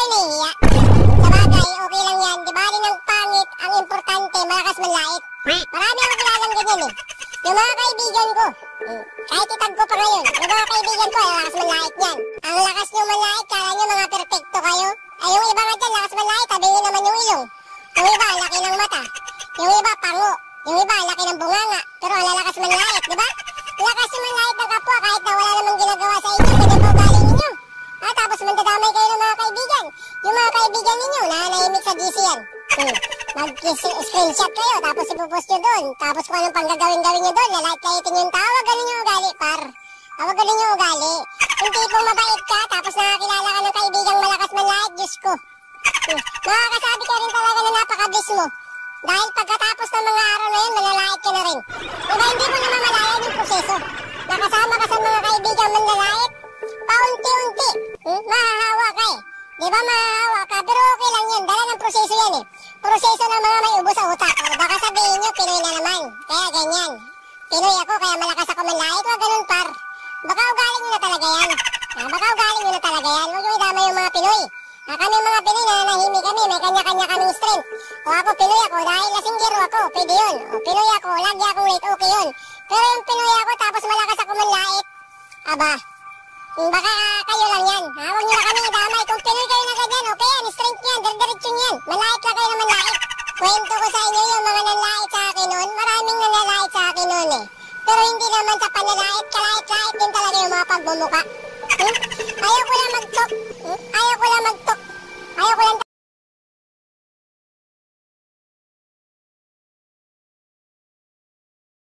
kayo nahihiya? Sabagay, okay lang yan. Di ba rin ang pangit, ang importante, malakas manlait. Marami akong kilalang ganyan eh. Yung mga kaibigan ko, kahit itag ko pa ngayon, yung mga kaibigan ko, ay lakas manlait yan. Ang lakas nyo manlait, kala nyo mga perfecto kayo. Ay yung iba nga dyan, lakas manlait, tabingin naman yung ilong. Yung iba, laki ng mata. Yung iba, pango. Yung iba, laki ng bunganga. Pero ang lalakas manlait, di ba? Lakas yung manlait ng kapwa kahit na wala namang ginagawa sa inyo, ganyan pa ugali ninyo. Tapos mandadamay kayo ng mga kaibigan. Yung mga kaibigan ninyo, nanahimik sa GC yan. Mag-screenshot kayo, tapos ipopost nyo doon. Tapos kung anong panggagawin-gawin nyo doon, lalait-laitin yung tao, ganun yung ugali, par. Huwag ganun yung ugali. Yung tipong mabait ka, tapos nakakilala ka ng kaibigang malakas manlait, Diyos ko. Makakasabi ka rin talaga na napakabis mo. Dahil pagkatapos ng mga araw na yun, malalait ka na rin. Diba hindi mo namamalayan yung proseso? Nakasama ka sa mga kaibigang manlalait, paunti-unti, mahahawa ka eh. Diba mahahawa ka? Pero okay lang yun, dala ng proseso yan eh. Proseso ng mga may ubo sa utak. O baka sabihin nyo, Pinoy na naman. Kaya ganyan. Pinoy ako, kaya malakas ako manlait. Huwag ganun par. Baka ugaling nyo na talaga yan. Baka ugaling nyo na talaga yan. Huwag nyo idama yung mga Pinoy. Kami mga Pinoy, nananahimik kami, may kanya-kanya kaming strength. O ako, Pinoy ako, dahil lasinggero ako, pwede yun. O Pinoy ako, lagi akong late, okay yun. Pero yung Pinoy ako, tapos malakas ako manlait, aba, baka kayo lang yan. Huwag nyo na kami idamay. Kung Pinoy kayo na ganyan, okay yan, strength yan, diretso yan. Manlait lang kayo na manlait. Kwento ko sa inyo yung mga nanlait sa akin noon. Maraming nanlait sa akin noon eh. Pero hindi naman sa panlalait, kalait-lait din talaga yung mga pagmumuka.